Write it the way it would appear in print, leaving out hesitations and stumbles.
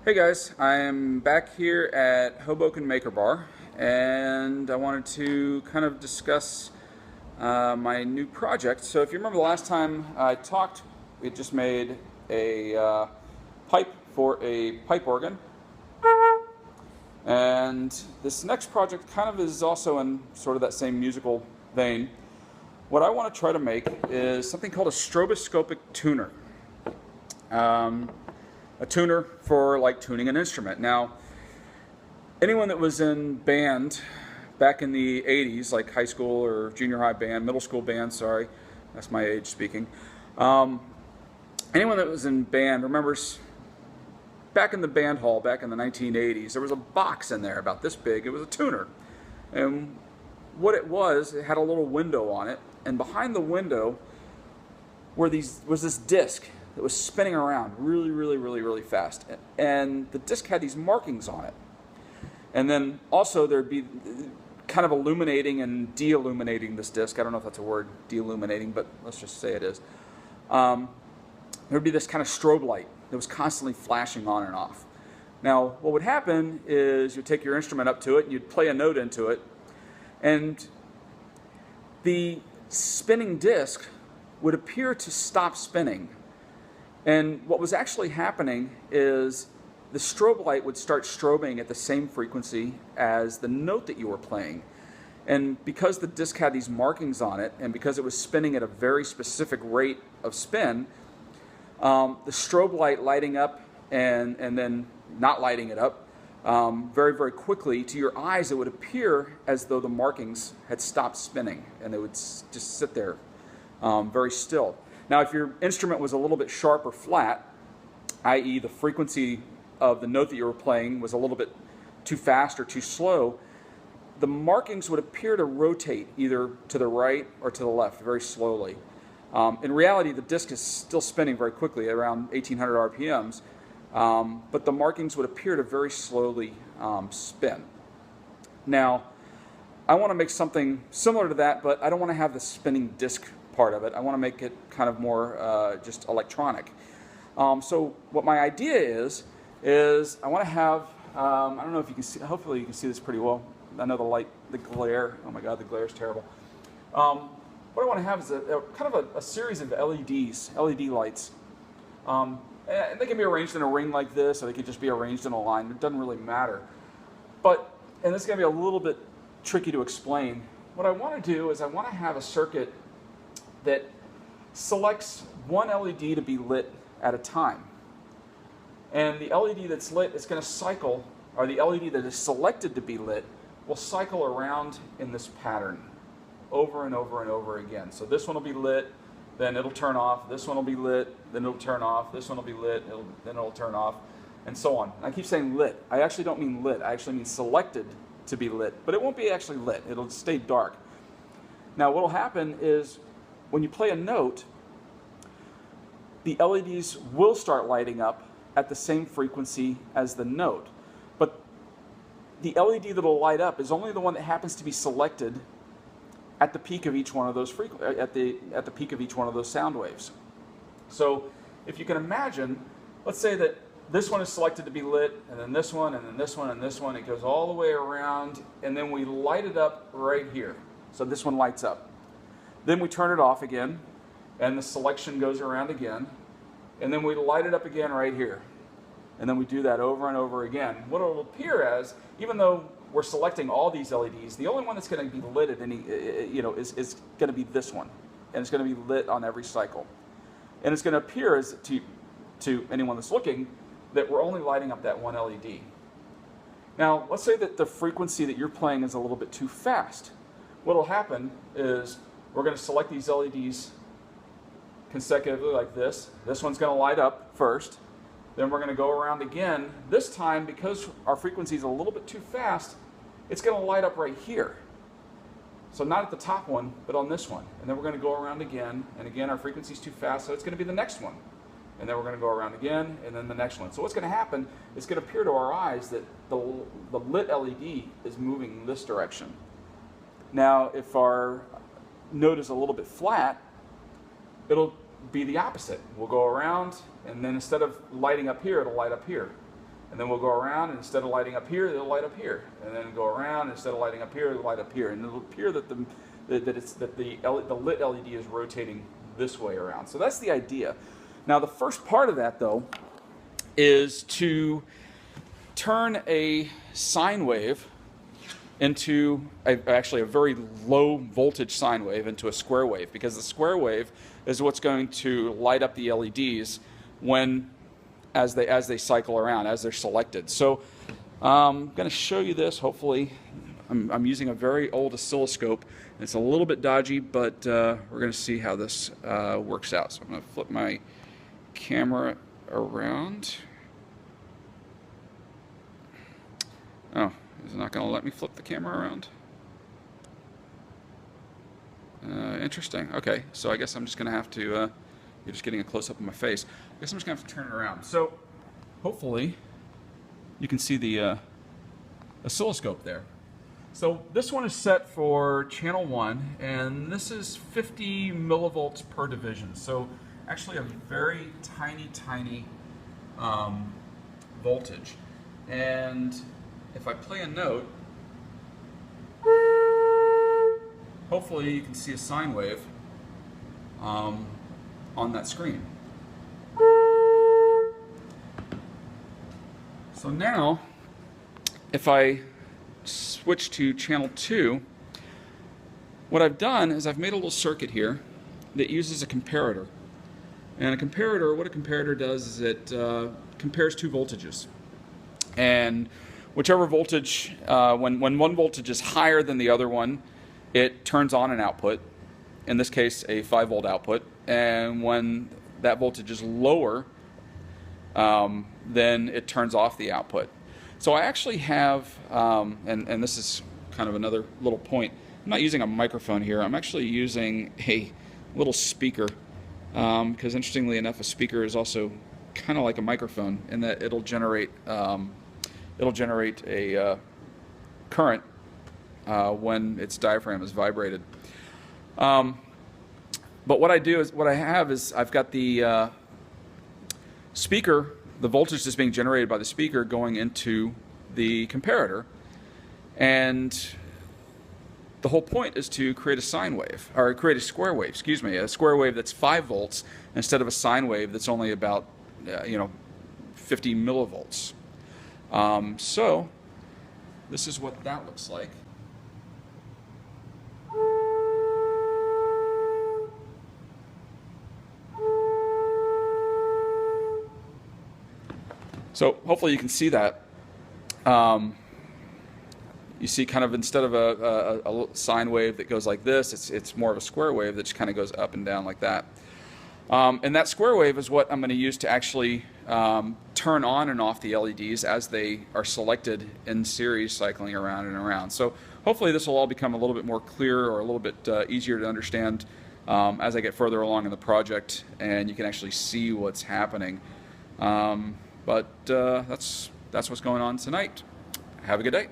Hey guys, I'm back here at Hoboken Makerbar, and I wanted to kind of discuss my new project. So if you remember the last time I talked, we just made a pipe for a pipe organ, and this next project kind of is also in sort of that same musical vein. What I want to try to make is something called a stroboscopic tuner. A tuner for like tuning an instrument. Now, anyone that was in band back in the 80s, like high school or junior high band, middle school band, sorry, that's my age speaking. Anyone that was in band remembers back in the band hall back in the 1980s, there was a box in there about this big. It was a tuner. And what it had a little window on it, and behind the window was this disc that was spinning around really fast. And the disc had these markings on it. And then also there'd be kind of illuminating and de-illuminating this disc. I don't know if that's a word, de-illuminating, but let's just say it is. There'd be this kind of strobe light that was constantly flashing on and off. Now, what would happen is you'd take your instrument up to it and you'd play a note into it, and the spinning disc would appear to stop spinning. And what was actually happening is the strobe light would start strobing at the same frequency as the note that you were playing. And because the disc had these markings on it, and because it was spinning at a very specific rate of spin, the strobe light lighting up and then not lighting it up very quickly, to your eyes it would appear as though the markings had stopped spinning, and they would just sit there very still. Now, if your instrument was a little bit sharp or flat, i.e. the frequency of the note that you were playing was a little bit too fast or too slow, the markings would appear to rotate either to the right or to the left very slowly. In reality, the disc is still spinning very quickly, around 1800 RPMs, but the markings would appear to very slowly spin. Now, I want to make something similar to that, but I don't want to have the spinning disc part of it. I want to make it kind of more just electronic. So what my idea is I want to have, I don't know if you can see, hopefully you can see this pretty well. I know the glare, oh my god, the glare is terrible. What I want to have is kind of a series of LED lights. And they can be arranged in a ring like this, or they could just be arranged in a line. It doesn't really matter. And this is going to be a little bit tricky to explain. What I want to do is I want to have a circuit that selects one LED to be lit at a time. And the LED that's lit is going to cycle, or the LED that is selected to be lit will cycle around in this pattern over and over again. So this one will be lit, then it'll turn off, this one will be lit, then it'll turn off, this one will be lit, then it'll turn off, and so on. And I keep saying lit. I actually don't mean lit. I actually mean selected to be lit. But it won't be actually lit. It'll stay dark. Now what will happen is when you play a note, the LEDs will start lighting up at the same frequency as the note. But the LED that will light up is only the one that happens to be selected at the peak of each one of those at the peak of each one of those sound waves. So if you can imagine, let's say that this one is selected to be lit, and then this one, and then this one, and this one. It goes all the way around, and then we light it up right here. So this one lights up. Then we turn it off again, and the selection goes around again, and then we light it up again right here. And then we do that over and over again. What it will appear as, even though we're selecting all these LEDs, the only one that's going to be lit at any, is going to be this one, and it's going to be lit on every cycle. And it's going to appear as to anyone that's looking that we're only lighting up that one LED. Now, let's say that the frequency that you're playing is a little bit too fast. What will happen is we're going to select these LEDs consecutively like this. This one's going to light up first. Then we're going to go around again. This time, because our frequency is a little bit too fast, it's going to light up right here. So not at the top one, but on this one. And then we're going to go around again. And again, our frequency is too fast, so it's going to be the next one. And then we're going to go around again, and then the next one. So what's going to happen, it's going to appear to our eyes that the lit LED is moving in this direction. Now, if our note is a little bit flat, it'll be the opposite. We'll go around, and then instead of lighting up here, it'll light up here. And then we'll go around, and instead of lighting up here, it'll light up here. And then go around, and instead of lighting up here, it'll light up here. And it'll appear that the lit LED is rotating this way around. So that's the idea. Now the first part of that, though, is to turn a sine wave into actually a very low voltage sine wave into a square wave, because the square wave is what's going to light up the LEDs as they cycle around, as they're selected. So I'm going to show you this. Hopefully, I'm using a very old oscilloscope. It's a little bit dodgy, but we're going to see how this works out. So I'm going to flip my camera around. Oh, is it not going to let me flip the camera around? Interesting. Okay, so I guess I'm just going to have to, you're just getting a close-up of my face. I guess I'm just going to have to turn it around. So hopefully you can see the oscilloscope there. So this one is set for channel 1, and this is 50 millivolts per division. So actually a very tiny voltage. And if I play a note, hopefully you can see a sine wave on that screen. So now, if I switch to channel 2, what I've done is I've made a little circuit here that uses a comparator. And what a comparator does is it compares two voltages. And whichever voltage, when one voltage is higher than the other one, it turns on an output, in this case a 5-volt output, and when that voltage is lower, then it turns off the output. So I actually have, and this is kind of another little point, I'm not using a microphone here, I'm actually using a little speaker, because interestingly enough, a speaker is also kind of like a microphone in that it'll generate a current when its diaphragm is vibrated. But what I have is I've got the speaker, the voltage that's being generated by the speaker going into the comparator, and the whole point is to create a sine wave, or create a square wave, excuse me, a square wave that's 5 volts instead of a sine wave that's only about 50 millivolts. So this is what that looks like. So hopefully you can see that. You see kind of instead of a sine wave that goes like this, it's more of a square wave that just kind of goes up and down like that. And that square wave is what I'm going to use to actually turn on and off the LEDs as they are selected in series, cycling around and around. So hopefully this will all become a little bit more clear, or a little bit easier to understand as I get further along in the project and you can actually see what's happening. But that's what's going on tonight. Have a good day.